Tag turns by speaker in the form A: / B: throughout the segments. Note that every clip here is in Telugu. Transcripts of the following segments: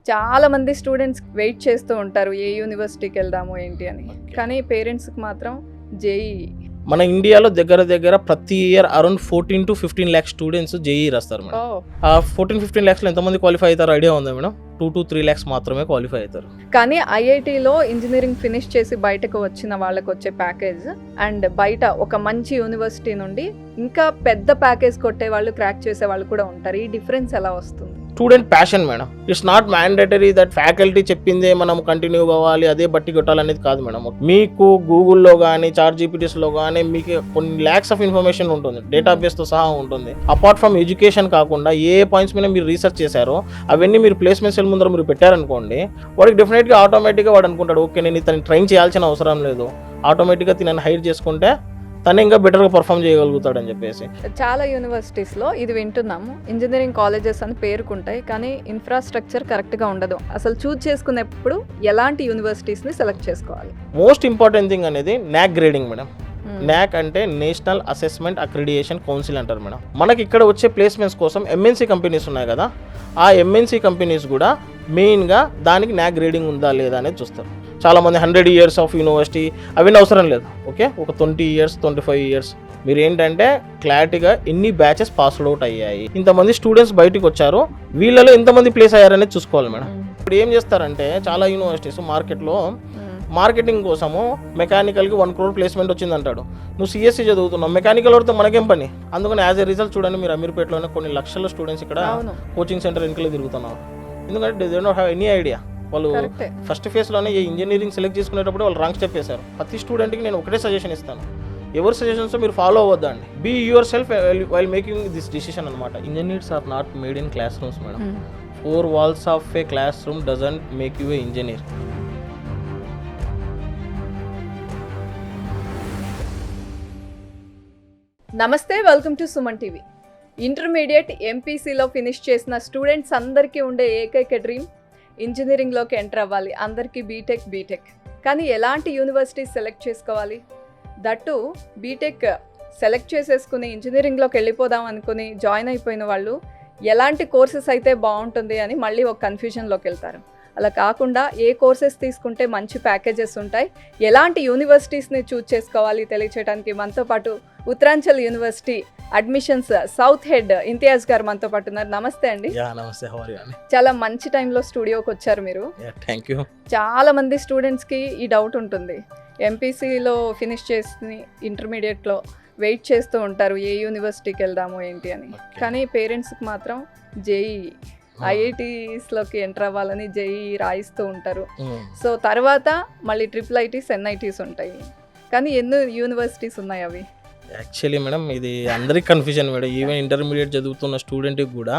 A: చాలా మంది స్టూడెంట్స్ వెయిట్ చేస్తూ ఉంటారు ఏ యూనివర్సిటీకి వెళ్దాము ఏంటి అని. కానీ పేరెంట్స్కి మాత్రం జేఈ.
B: మన ఇండియాలో దగ్గర ప్రతి year around 14 to 15 lakhs students JEE రాస్తారు మేడం. ఆ 14-15 lakhs ఎంతమంది క్వాలిఫై అవుతారో ఐడియా ఉందా మేడం? 2 to 3 lakhs మాత్రమే క్వాలిఫై అవుతారు.
A: కానీ ఐఐటీలో ఇంజనీరింగ్ ఫినిష్ చేసి బయటకు వచ్చిన వాళ్ళకి వచ్చే ప్యాకేజ్ అండ్ బయట ఒక మంచి యూనివర్సిటీ నుండి ఇంకా పెద్ద ప్యాకేజ్ కొట్టే వాళ్ళు, క్రాక్ చేసే వాళ్ళు కూడా ఉంటారు. ఈ డిఫరెన్స్ ఎలా వస్తుంది?
B: Student passion madam. It's not mandatory that faculty చెప్పిందే మనం కంటిన్యూ కావాలి, అదే బట్టి కొట్టాలనేది కాదు మేడం. మీకు గూగుల్లో కానీ చాట్ జీపీటీస్లో కానీ మీకు కొన్ని ల్యాక్స్ ఆఫ్ ఇన్ఫర్మేషన్ ఉంటుంది, డేటాబేస్తో సహా ఉంటుంది. అపార్ట్ ఫ్రమ్ ఎడ్యుకేషన్ కాకుండా ఏ పాయింట్స్ మీద మీరు రీసెర్చ్ చేశారో అవన్నీ మీరు ప్లేస్మెంట్ సెల్ ముందర మీరు పెట్టారనుకోండి, వాడికి డెఫినెట్గా ఆటోమేటిక్గా వాడు అనుకుంటాడు, ఓకే నేను ఇతను ట్రైన్ చేయాల్సిన అవసరం లేదు, ఆటోమేటిక్గా తినని హైర్ చేసుకుంటే తను ఇంకా బెటర్గా పర్ఫామ్ చేయగలుగుతాడు అని చెప్పేసి.
A: చాలా యూనివర్సిటీస్లో ఇది వింటున్నాము, ఇంజనీరింగ్ కాలేజెస్ అని పేరుకుంటాయి కానీ ఇన్ఫ్రాస్ట్రక్చర్ కరెక్ట్గా ఉండదు. అసలు చూజ్ చేసుకునేప్పుడు ఎలాంటి యూనివర్సిటీస్ని సెలెక్ట్ చేసుకోవాలి?
B: మోస్ట్ ఇంపార్టెంట్ థింగ్ అనేది నాక్ గ్రేడింగ్ మేడం. నాక్ అంటే నేషనల్ అసెస్మెంట్ అక్రిడియేషన్ కౌన్సిల్ అంటారు మేడం. మనకి ఇక్కడ వచ్చే ప్లేస్మెంట్స్ కోసం ఎంఎన్సీ కంపెనీస్ ఉన్నాయి కదా, ఆ ఎంఎన్సీ కంపెనీస్ కూడా మెయిన్గా దానికి నాక్ గ్రేడింగ్ ఉందా లేదా అనేది చూస్తారు. చాలామంది 100 years ఆఫ్ యూనివర్సిటీ అవన్నీ అవసరం లేదు. ఓకే, ఒక 20 years 25 years మీరు ఏంటంటే క్లారిటీగా ఎన్ని బ్యాచెస్ పాస్ అవుట్ అయ్యాయి, ఇంతమంది స్టూడెంట్స్ బయటకు వచ్చారు, వీళ్ళలో ఎంతమంది ప్లేస్ అయ్యారనేది చూసుకోవాలి మేడం. ఇప్పుడు ఏం చేస్తారంటే చాలా యూనివర్సిటీస్ మార్కెట్లో మార్కెటింగ్ కోసము మెకానికల్కి 1 crore ప్లేస్మెంట్ వచ్చింది అంటాడు. నువ్వు సిఎస్సి చదువుతున్నావు, మెకానికల్ వస్తే మనకేం పని? అందుకని యాజ్ ఎ రిజల్ట్ చూడండి, మీరు అమీర్పేటలోనే కొన్ని లక్షల స్టూడెంట్స్ ఇక్కడ కోచింగ్ సెంటర్ వెనుకలే తిరుగుతున్నారు. ఎందుకంటే they don't have any idea. వాళ్ళు ఫస్ట్ ఫేజ్లోనే ఈ ఇంజనీరింగ్ సెలెక్ట్ చేసుకునేటప్పుడు వాళ్ళు రాంగ్ స్టెప్ వేశారు. ప్రతి స్టూడెంట్కి నేను ఒకటే సజెషన్ ఇస్తాను, ఎవరి సజెషన్స్ మీరు ఫాలో అవ్వద్దండి. Be yourself while making this decision అనమాట. Engineers are not made in classrooms madam. 4 walls of a classroom doesn't make you a engineer.
A: నమస్తే, welcome to Suman TV. Intermediate ఎంపీసీలో ఫినిష్ చేసిన స్టూడెంట్స్ అందరికీ ఉండే ఏకైక డ్రీమ్ ఇంజనీరింగ్లోకి ఎంటర్ అవ్వాలి. అందరికీ బీటెక్. కానీ ఎలాంటి యూనివర్సిటీ సెలెక్ట్ చేసుకోవాలి? దట్టు బీటెక్ సెలెక్ట్ చేసేసుకుని ఇంజనీరింగ్లోకి వెళ్ళిపోదాం అనుకుని జాయిన్ అయిపోయిన వాళ్ళు ఎలాంటి కోర్సెస్ అయితే బాగుంటుంది అని మళ్ళీ ఒక కన్ఫ్యూజన్లోకి వెళ్తారు. అలా కాకుండా ఏ కోర్సెస్ తీసుకుంటే మంచి ప్యాకేజెస్ ఉంటాయి, ఎలాంటి యూనివర్సిటీస్ని చూజ్ చేసుకోవాలి తెలియచేయడానికి మనతో పాటు Uttaranchal university admissions south head Imtiaz గారు మనతో పాటు ఉన్నారు. నమస్తే అండి.
B: నమస్తే.
A: చాలా మంచి టైంలో స్టూడియోకి వచ్చారు మీరు.
B: Thank you.
A: చాలా మంది స్టూడెంట్స్కి ఈ డౌట్ ఉంటుంది, ఎంపీసీలో ఫినిష్ చేసి ఇంటర్మీడియట్లో వెయిట్ చేస్తూ ఉంటారు ఏ యూనివర్సిటీకి వెళ్దాము ఏంటి అని. కానీ పేరెంట్స్కి మాత్రం జేఈ ఐఐటీస్లోకి ఎంటర్ అవ్వాలని జేఈ రాయిస్తూ ఉంటారు. సో తర్వాత మళ్ళీ IIITs NITs ఉంటాయి, కానీ ఎన్నో యూనివర్సిటీస్ ఉన్నాయి అవి.
B: యాక్చువల్లీ మేడం ఇది అందరికి కన్ఫ్యూజన్ మేడం. ఈవెన్ ఇంటర్మీడియట్ చదువుతున్న స్టూడెంట్కి కూడా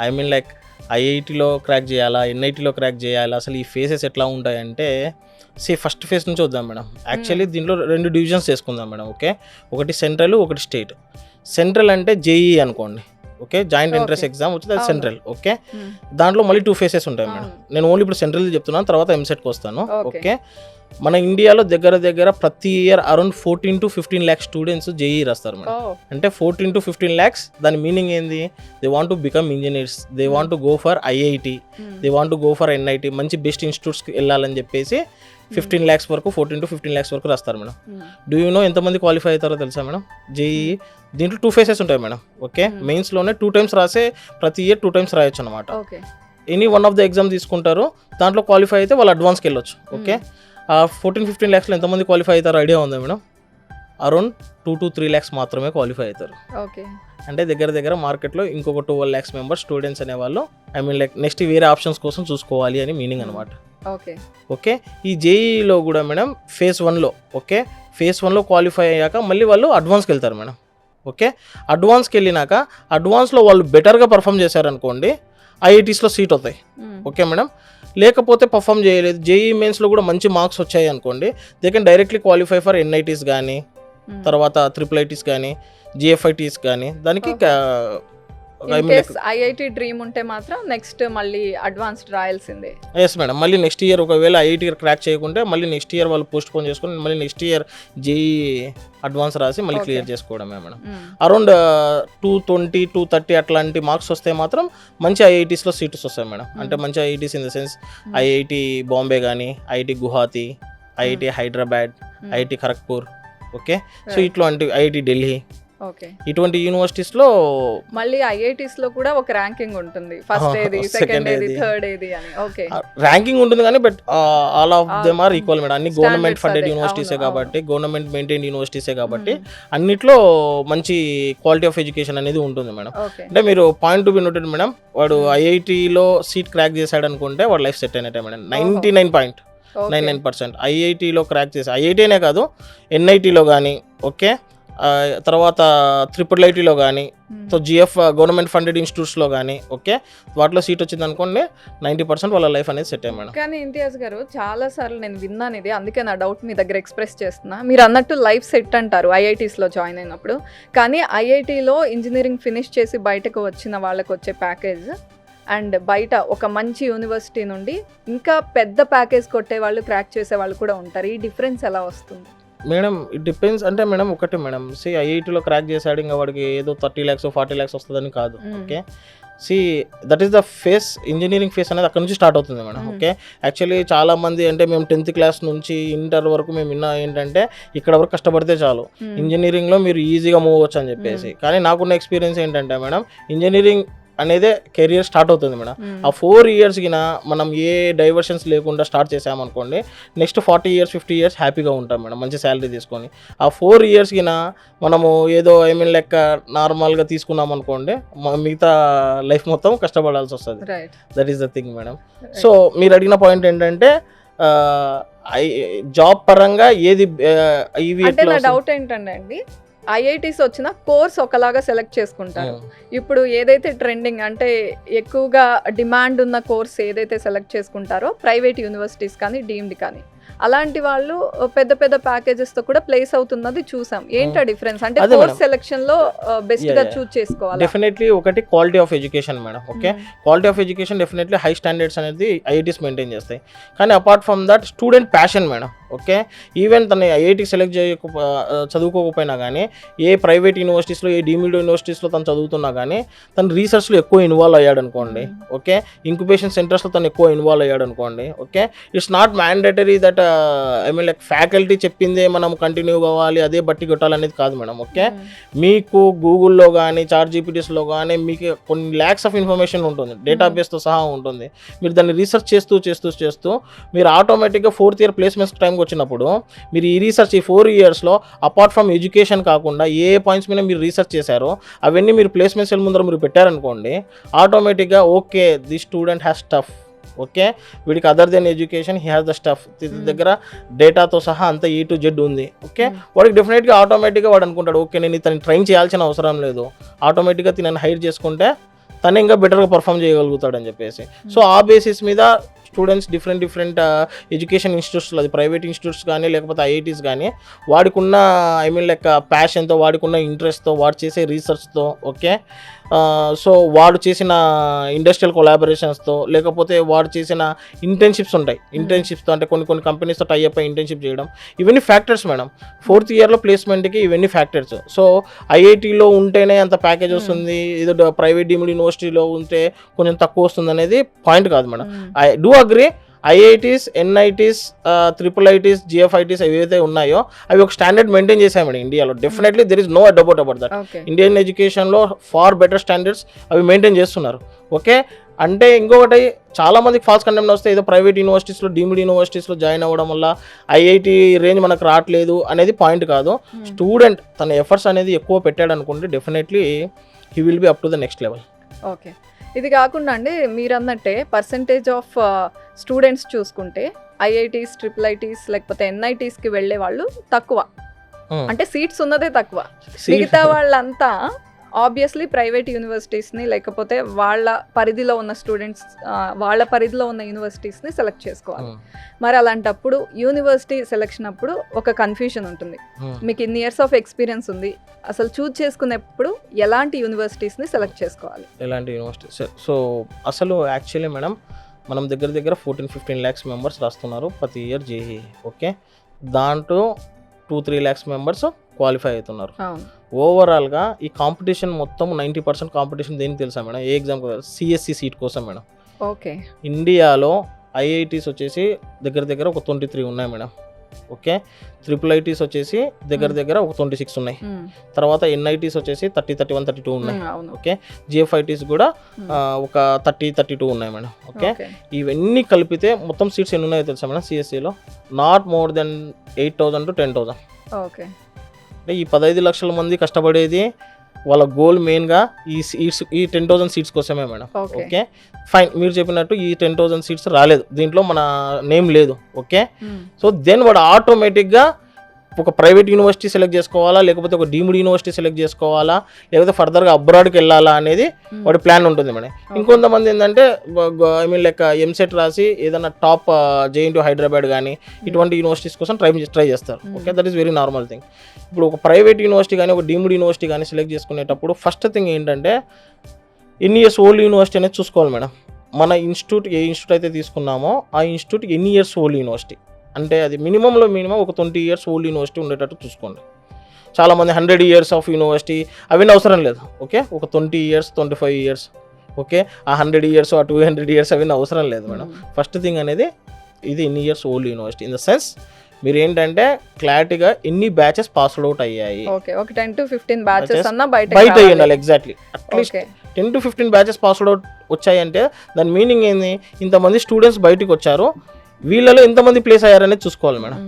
B: ఐ మీన్ లైక్ ఐఐటీలో క్రాక్ చేయాలా, ఎన్ఐటీలో క్రాక్ చేయాలా, అసలు ఈ ఫేసెస్ ఎట్లా ఉంటాయంటే ఫస్ట్ ఫేజ్ నుంచి వద్దాం మేడం. యాక్చువల్లీ దీంట్లో 2 divisions చేసుకుందాం మేడం. ఓకే, ఒకటి సెంట్రల్, ఒకటి స్టేట్. సెంట్రల్ అంటే జేఈ అనుకోండి. ఓకే, జాయింట్ ఎంట్రన్స్ ఎగ్జామ్ వచ్చింది, అది సెంట్రల్. ఓకే, దాంట్లో మళ్ళీ 2 phases ఉంటాయి మేడం. నేను ఓన్లీ ఇప్పుడు సెంట్రల్ చెప్తున్నాను, తర్వాత ఎంసెట్కి వస్తాను. ఓకే, మన ఇండియాలో దగ్గర ప్రతి year around 14 to 15 lakhs students JEE రాస్తారు మేడం. అంటే 14 to 15 lakhs దాని మీనింగ్ ఏంది? They want to become engineers, they want to go for IIT, they want to go for NIT, మంచి బెస్ట్ ఇన్స్టిట్యూట్స్కి వెళ్ళాలని చెప్పేసి 15 lakhs వరకు, 14 to 15 lakhs వరకు రాస్తారు మేడం. డూ యూ నో ఎంతమంది క్వాలిఫై అవుతారో తెలుసా మేడం? జేఈ దీంట్లో 2 phases ఉంటాయి మేడం. ఓకే, మెయిన్స్లోనే 2 times రాసే, ప్రతి ఇయర్ 2 times రాయొచ్చు అనమాట. Any one of the exam తీసుకుంటారు, దాంట్లో క్వాలిఫై అయితే వాళ్ళు అడ్వాన్స్కి వెళ్ళొచ్చు. ఓకే, 14-15 lakhsలో ఎంతమంది క్వాలిఫై అవుతారో ఐడియా ఉందా మేడం? అరౌండ్ 2 to 3 lakhs మాత్రమే క్వాలిఫై అవుతారు.
A: ఓకే, అంటే
B: దగ్గర మార్కెట్లో ఇంకొక 12 lakhs మెంబర్స్ స్టూడెంట్స్ అనేవాళ్ళు ఐ మీన్ లైక్ నెక్స్ట్ వేరే ఆప్షన్స్ కోసం చూసుకోవాలి అని మీనింగ్ అనమాట. ఓకే, ఈ జేఈలో కూడా మేడం phase 1లో, ఓకే, phase 1లో క్వాలిఫై అయ్యాక మళ్ళీ వాళ్ళు అడ్వాన్స్కి వెళ్తారు మేడం. ఓకే, అడ్వాన్స్కి వెళ్ళినాక అడ్వాన్స్లో వాళ్ళు బెటర్గా పర్ఫామ్ చేశారనుకోండి, ఐఐటీస్లో సీట్ అవుతాయి. ఓకే మేడం, లేకపోతే పర్ఫామ్ చేయలేదు, జేఈ మెయిన్స్లో కూడా మంచి మార్క్స్ వచ్చాయి అనుకోండి, they can directly qualify for NITs కానీ, తర్వాత IIITs కానీ, GFITs కానీ, దానికి
A: ఇన్ కేస్ ఐఐటి డ్రీమ్ ఉంటే మాత్రం నెక్స్ట్ మళ్ళీ అడ్వాన్స్డ్ రాయాల్సిందే.
B: ఎస్ మేడం, మళ్ళీ నెక్స్ట్ ఇయర్ ఒకవేళ ఐఐటి క్రాక్ చేయకుంటే మళ్ళీ నెక్స్ట్ ఇయర్ వాళ్ళు పోస్ట్ పోన్ చేసుకుని మళ్ళీ నెక్స్ట్ ఇయర్ జేఈ అడ్వాన్స్ రాసి మళ్ళీ క్లియర్ చేసుకోవడమే మేడం. అరౌండ్ 220, 230 అట్లాంటి మార్క్స్ వస్తే మాత్రం మంచి ఐఐటీస్లో సీట్స్ వస్తాయి మేడం. అంటే మంచి IITs in the sense IIT Bombay కానీ, IIT Guwahati, IIT Hyderabad, IIT Kharagpur, okay. So ఇట్లాంటి ఐఐటి ఢిల్లీ,
A: ఓకే,
B: ఇటువంటి యూనివర్సిటీస్లో
A: మళ్ళీ ఐఐటీస్ లో కూడా ఒక ర్యాంకింగ్ ఉంటుంది, ఫస్ట్ ఏది, సెకండ్ ఏది, థర్డ్ ఏది అని. ఓకే,
B: ర్యాంకింగ్ ఉంటుంది కానీ but all of them are equal madam. అన్ని గవర్నమెంట్ ఫండెడ్ యూనివర్సిటీసే కాబట్టి, గవర్నమెంట్ మెయింటైన్ యూనివర్సిటీసే కాబట్టి అన్నిట్లో మంచి క్వాలిటీ ఆఫ్ ఎడ్యుకేషన్ అనేది ఉంటుంది మేడం. అంటే మీరు point to be noted madam, వాడు ఐఐటీలో సీట్ క్రాక్ చేశాడు అనుకుంటే వాడు లైఫ్ సెట్ అయినట్టే మేడం. 99.99% ఐఐటీలో క్రాక్ చేసి, ఐఐటీనే కాదు ఎన్ఐటీలో కానీ, ఓకే, తర్వాత IIITలో కానీ, సో జిఎఫ్ గవర్నమెంట్ ఫండెడ్ ఇన్స్టిట్యూట్స్లో కానీ, ఓకే, వాటిలో సీట్ వచ్చింది అనుకోండి 90% వాళ్ళ లైఫ్ అనేది సెట్ అయ్యి మేడం.
A: కానీ ఇంతియాజ్ గారు చాలా సార్లు నేను విన్నాను ఇది, అందుకే నా డౌట్ మీ దగ్గర ఎక్స్ప్రెస్ చేస్తున్నా. మీరు అన్నట్టు లైఫ్ సెట్ అంటారు ఐఐటీస్లో జాయిన్ అయినప్పుడు, కానీ ఐఐటీలో ఇంజనీరింగ్ ఫినిష్ చేసి బయటకు వచ్చిన వాళ్ళకి వచ్చే ప్యాకేజ్ అండ్ బయట ఒక మంచి యూనివర్సిటీ నుండి ఇంకా పెద్ద ప్యాకేజ్ కొట్టే వాళ్ళు, క్రాక్ చేసే వాళ్ళు కూడా ఉంటారు. ఈ డిఫరెన్స్ ఎలా వస్తుంది
B: మేడం? It depends. అంటే మేడం ఒకటి మేడం, సి ఐఐటీలో క్రాక్ చేశాడు ఇంకా వాడికి ఏదో 30 lakhs 40 lakhs వస్తుందని కాదు, okay. See that is the phase, engineering phase అనేది అక్కడ నుంచి స్టార్ట్ అవుతుంది మేడం, ఓకే. యాక్చువల్లీ చాలా మంది అంటే మేము 10th class నుంచి ఇంటర్ వరకు మేము విన్నా ఏంటంటే ఇక్కడ వరకు కష్టపడితే చాలు ఇంజనీరింగ్లో మీరు ఈజీగా మూవ్ అవ్వచ్చు అని చెప్పేసి. కానీ నాకున్న ఎక్స్పీరియన్స్ ఏంటంటే మేడం, ఇంజనీరింగ్ అనేదే కెరియర్ స్టార్ట్ అవుతుంది మేడం. ఆ 4 years కినా మనం ఏ డైవర్షన్స్ లేకుండా స్టార్ట్ చేసామనుకోండి, నెక్స్ట్ 40 years 50 years హ్యాపీగా ఉంటాం మేడం, మంచి శాలరీ తీసుకొని. ఆ 4 years కినా మనము ఏదో లెక్క నార్మల్గా తీసుకున్నాం అనుకోండి, మిగతా లైఫ్ మొత్తం కష్టపడాల్సి వస్తుంది. That is the thing madam. So మీరు అడిగిన పాయింట్ ఏంటంటే జాబ్ పరంగా ఏది ఇవి
A: డౌట్ ఏంటంటే అండి, ఐఐటీస్ వచ్చిన కోర్స్ ఒకలాగా సెలెక్ట్ చేసుకుంటారు. ఇప్పుడు ఏదైతే ట్రెండింగ్ అంటే ఎక్కువగా డిమాండ్ ఉన్న కోర్స్ ఏదైతే సెలెక్ట్ చేసుకుంటారో ప్రైవేట్ యూనివర్సిటీస్ కానీ, డీమ్డ్ కానీ, అలాంటి వాళ్ళు పెద్ద పెద్ద ప్యాకేజెస్ తో కూడా ప్లేస్ అవుతున్నది చూసాం. ఏంటా డిఫరెన్స్? అంటే కోర్స్ సెలెక్షన్ లో బెస్ట్ గా చూస్ చేసుకోవాలి.
B: డెఫినెట్లీ ఒకటి quality of education madam, okay. Quality of education definitely high standards అనేది ఐఐటీస్ మెయింటైన్ చేస్తాయి. కానీ apart from that student passion madam, okay. Even తను ఐఐటీ సెలెక్ట్ చదువుకోకపోయినా కానీ, ఏ ప్రైవేట్ యూనివర్సిటీస్లో, ఏ డీమ్డ్ యూనివర్సిటీస్లో తను చదువుతున్నా కానీ, తను రీసెర్చ్లో ఎక్కువ ఇన్వాల్వ్ అయ్యాడు అనుకోండి, ఓకే. ఇంక్యుబేషన్ సెంటర్స్లో తను ఎక్కువ ఇన్వాల్వ్ అయ్యాడు అనుకోండి, okay. It's not mandatory that like faculty చెప్పిందే మనం కంటిన్యూ కావాలి, అదే బట్టి కొట్టాలనేది కాదు మేడం, ఓకే. మీకు గూగుల్లో కానీ, చాట్ జీపీటీస్లో కానీ మీకు కొన్ని ల్యాక్స్ ఆఫ్ ఇన్ఫర్మేషన్ ఉంటుంది, డేటాబేస్తో సహా ఉంటుంది. మీరు దాన్ని రీసెర్చ్ చేస్తూ మీరు ఆటోమేటిక్గా 4th year ప్లేస్మెంట్స్ టైంకి వచ్చినప్పుడు మీరు ఈ రీసెర్చ్ ఈ 4 yearsలో అపార్ట్ ఫ్రమ్ ఎడ్యుకేషన్ కాకుండా ఏ పాయింట్స్ మీద మీరు రీసెర్చ్ చేశారో అవన్నీ మీరు ప్లేస్మెంట్స్ ముందర మీరు పెట్టారనుకోండి, ఆటోమేటిక్గా okay the student has tough, okay, వీడికి other than education he has the stuff, దగ్గర డేటాతో సహా అంతా A to Z ఉంది, ఓకే. వాడికి డెఫినెట్గా ఆటోమేటిక్గా వాడు అనుకుంటాడు, ఓకే నేను ఇతను ట్రైన్ చేయాల్సిన అవసరం లేదు, ఆటోమేటిక్గా తినని హైర్ చేసుకుంటే తను ఇంకా బెటర్గా పర్ఫామ్ చేయగలుగుతాడు అని చెప్పేసి. సో ఆ బేసిస్ మీద స్టూడెంట్స్ డిఫరెంట్ ఎడ్యుకేషన్ ఇన్స్టిట్యూట్స్లో, అది ప్రైవేట్ ఇన్స్టిట్యూట్స్ కానీ లేకపోతే ఐఐటీస్ కానీ, వాడికున్న లైక్ ప్యాషన్తో, వాడికున్న ఇంట్రెస్ట్తో, వాడు చేసే రీసెర్చ్తో, ఓకే, సో వాడు చేసిన ఇండస్ట్రియల్ కొలాబరేషన్స్తో, లేకపోతే వాడు చేసిన ఇంటర్న్షిప్స్ ఉంటాయి, ఇంటర్న్షిప్స్తో అంటే కొన్ని కంపెనీస్తో టై అప్ ఇంటర్న్షిప్ చేయడం, ఇవన్నీ ఫ్యాక్టర్స్ మేడం. 4th yearలో ప్లేస్మెంట్కి ఇవన్నీ ఫ్యాక్టర్స్. సో ఐఐటీలో ఉంటేనే అంత ప్యాకేజ్ వస్తుంది, ఏదో ప్రైవేట్ డీమ్డ్ యూనివర్సిటీలో ఉంటే కొంచెం తక్కువ వస్తుంది అనేది పాయింట్ కాదు madam. I do agree, IITs, NITs, IIITs, GFITs ఏవైతే ఉన్నాయో అవి ఒక స్టాండర్డ్ మెయింటైన్ చేశాయి మేడం ఇండియాలో. Definitely there is no doubt about that. Indian ఎడ్యుకేషన్లో ఫార్ బెటర్ స్టాండర్డ్స్ అవి మెయింటైన్ చేస్తున్నారు, ఓకే. అంటే ఇంకొకటి చాలా మందికి ఫాల్స్ కండెమ్ట్ వస్తే ఏదో ప్రైవేట్ యూనివర్సిటీస్లో, డీమ్డ్ యూనివర్సిటీస్లో జాయిన్ అవ్వడం వల్ల ఐఐటి రేంజ్ మనకు రావట్లేదు అనేది పాయింట్ కాదు. స్టూడెంట్ తన ఎఫర్ట్స్ అనేది ఎక్కువ పెట్టాడు అనుకుంటే definitely he will be up to the next level,
A: okay. ఇది కాకుండా అండి మీరు అన్నట్టే పర్సంటేజ్ ఆఫ్ స్టూడెంట్స్ చూసుకుంటే ఐఐటీస్, IIITs లేకపోతే NITsకి వెళ్ళే వాళ్ళు తక్కువ, అంటే సీట్స్ ఉన్నదే తక్కువ. మిగతా వాళ్ళంతా ఆబ్వియస్లీ ప్రైవేట్ యూనివర్సిటీస్ని లేకపోతే వాళ్ళ పరిధిలో ఉన్న స్టూడెంట్స్ వాళ్ళ పరిధిలో ఉన్న యూనివర్సిటీస్ని సెలెక్ట్ చేసుకోవాలి. మరి అలాంటప్పుడు యూనివర్సిటీ సెలెక్షన్ అప్పుడు ఒక కన్ఫ్యూజన్ ఉంటుంది. మీకు ఇన్ని ఇయర్స్ ఆఫ్ ఎక్స్పీరియన్స్ ఉంది, అసలు చూజ్ చేసుకునేప్పుడు ఎలాంటి యూనివర్సిటీస్ని సెలెక్ట్ చేసుకోవాలి?
B: ఎలాంటి యూనివర్సిటీస్? సో అసలు యాక్చువల్లీ మేడం మనం దగ్గర 14-15 lakhs మెంబర్స్ రాస్తున్నారు ప్రతి ఇయర్ జేఈ. ఓకే, దాంట్లో 2-3 lakhs మెంబర్స్ క్వాలిఫై అవుతున్నారు. ఓవరాల్గా ఈ కాంపిటీషన్ మొత్తం 90% కాంపిటీషన్ దేనికి తెలుసా మేడం? ఏ ఎగ్జామ్? సిఎస్సి సీట్ కోసం మేడం.
A: ఓకే,
B: ఇండియాలో ఐఐటీస్ వచ్చేసి దగ్గర ఒక 23 ఉన్నాయి మేడం. ఓకే, IIITs వచ్చేసి దగ్గర ఒక 26 ఉన్నాయి. తర్వాత ఎన్ఐటీస్ వచ్చేసి 31-32 ఉన్నాయి. ఓకే, జిఎఫ్ఐటీస్ కూడా ఒక 30-32 ఉన్నాయి మేడం. ఓకే, ఇవన్నీ కలిపితే మొత్తం సీట్స్ ఎన్ని ఉన్నాయో తెలుసా మేడం సిఎస్సిలో? Not more than 8,000 to 10,000.
A: Okay,
B: అంటే ఈ 15 లక్షల మంది కష్టపడేది వాళ్ళ గోల్ మెయిన్గా ఈ 10,000 సీట్స్ కోసమే మేడం. ఓకే, ఫైన్, మీరు చెప్పినట్టు ఈ 10,000 సీట్స్ రాలేదు, దీంట్లో మన నేమ్ లేదు. ఓకే, సో దెన్ వాడు ఆటోమేటిక్గా ఒక ప్రైవేట్ యూనివర్సిటీ సెలెక్ట్ చేసుకోవాలా, లేకపోతే ఒక డీమ్డ్ యూనివర్సిటీ సెలెక్ట్ చేసుకోవాలా, లేకపోతే ఫర్దర్గా అబ్రాడ్కి వెళ్ళాలా అనేది వాడి ప్లాన్ ఉంటుంది మేడం. ఇంకొంతమంది ఏంటంటే ఐ మీన్ లైక్ ఎంసెట్ రాసి ఏదైనా టాప్ జేఎన్టీయూ హైదరాబాద్ కానీ ఇటువంటి యూనివర్సిటీస్ కోసం ట్రై చేస్తారు. Okay, that is very normal thing. ఇప్పుడు ఒక ప్రైవేట్ యూనివర్సిటీ కానీ ఒక డీమ్డ్ యూనివర్సిటీ కానీ సెలెక్ట్ చేసుకునేటప్పుడు ఫస్ట్ థింగ్ ఏంటంటే ఎన్ని ఇయర్స్ ఓల్డ్ యూనివర్సిటీ అనేది చూసుకోవాలి మేడం. మన ఇన్స్టిట్యూట్ ఏ ఇన్స్టిట్యూట్ అయితే తీసుకున్నామో ఆ ఇన్స్టిట్యూట్ ఎన్ని ఇయర్స్ ఓల్డ్ యూనివర్సిటీ, అంటే అది మినిమం ఒక 20 years ఓల్డ్ యూనివర్సిటీ ఉండేటట్టు చూసుకోండి. చాలామంది 100 years ఆఫ్ యూనివర్సిటీ అవన్నీ అవసరం లేదు. ఓకే, ఒక 20 years 25 years. ఓకే, ఆ 100 years ఆ 200 years అవన్నీ అవసరం లేదు మేడం. ఫస్ట్ థింగ్ అనేది ఇది ఎన్ని years old university in the sense మీరు ఏంటంటే క్లారిటీగా ఎన్ని బ్యాచెస్ పాస్డ్ అవుట్ అయ్యాయి.
A: ఓకే, ఒక 10 to 15 బ్యాచెస్ అన్న బయట
B: ఉండాలి. Exactly, at least 10 to 15 batches passed out వచ్చాయంటే దాని మీనింగ్ ఏంది? ఇంతమంది స్టూడెంట్స్ బయటకు వచ్చారు, వీళ్ళలో ఎంతమంది ప్లేస్ అయ్యారనేది చూసుకోవాలి మేడం.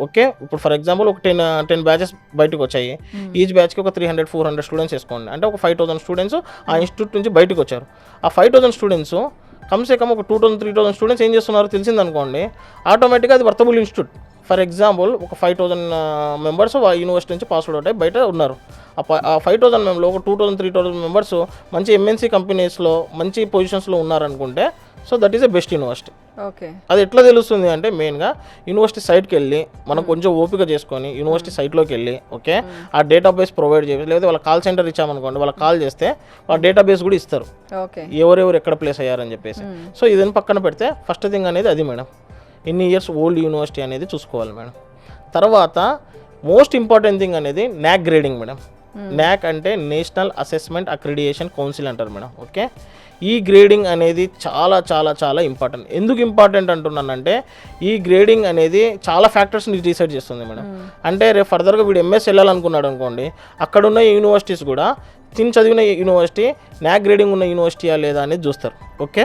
B: ఓకే, ఇప్పుడు ఫర్ ఎగ్జాంపుల్ ఒక 10 బ్యాచెస్ బయటకు వచ్చాయి, ఈచ్ బ్యాచ్కి ఒక 300-400 స్టూడెంట్స్ వేసుకోండి, అంటే ఒక 5,000 స్టూడెంట్స్ ఆ ఇన్స్టిట్యూట్ నుంచి బయటకు వచ్చారు. ఆ 5,000 స్టూడెంట్స్ కమ్సే కమ్ ఒక 2,000-3,000 స్టూడెంట్స్ ఏం చేస్తున్నారో తెలిసిందనుకోండి, ఆటోమేటిక్గా అది వర్తబుల్ ఇన్స్టిట్యూట్. ఫర్ ఎగ్జాంపుల్ ఒక 5,000 మెంబర్స్ ఆ యూనివర్సిటీ నుంచి పాస్అవుట్ అవుతాయి, బయట ఉన్నారు. ఆ 5,000 మెంబర్లో ఒక 2,000-3,000 మెంబర్స్ మంచి ఎంఎన్సీ కంపెనీస్లో మంచి పొజిషన్స్లో ఉన్నారనుకుంటే so that is a best university.
A: Okay,
B: అది ఎట్లా తెలుస్తుంది అంటే మెయిన్గా యూనివర్సిటీ సైట్కి వెళ్ళి మనం కొంచెం ఓపిక చేసుకొని యూనివర్సిటీ సైట్లోకి వెళ్ళి ఓకే ఆ డేటాబేస్ ప్రొవైడ్ చేయాలి, లేకపోతే వాళ్ళ కాల్ సెంటర్ ఇచ్చామనుకోండి, వాళ్ళకి కాల్ చేస్తే వాళ్ళ డేటాబేస్ కూడా ఇస్తారు ఎవరెవరు ఎక్కడ ప్లేస్ అయ్యారని చెప్పేసి. సో ఇదని పక్కన పెడితే ఫస్ట్ థింగ్ అనేది అది మేడం, ఎన్ని ఇయర్స్ ఓల్డ్ యూనివర్సిటీ అనేది చూసుకోవాలి మేడం. తర్వాత మోస్ట్ ఇంపార్టెంట్ థింగ్ అనేది NAAC గ్రేడింగ్ మేడం. NAAC అంటే నేషనల్ అసెస్మెంట్ అక్రిడియేషన్ కౌన్సిల్ అంటారు మేడం. ఓకే, ఈ గ్రేడింగ్ అనేది చాలా చాలా చాలా ఇంపార్టెంట్. ఎందుకు ఇంపార్టెంట్ అంటున్నానంటే ఈ గ్రేడింగ్ అనేది చాలా ఫ్యాక్టర్స్ని డిసైడ్ చేస్తుంది మేడం. అంటే రేపు ఫర్దర్గా వీడు ఎంఎస్ వెళ్ళాలనుకున్నాడు అనుకోండి, అక్కడున్న యూనివర్సిటీస్ కూడా తిని చదివిన యూనివర్సిటీ NAAC గ్రేడింగ్ ఉన్న యూనివర్సిటీయా లేదా అనేది చూస్తారు. ఓకే,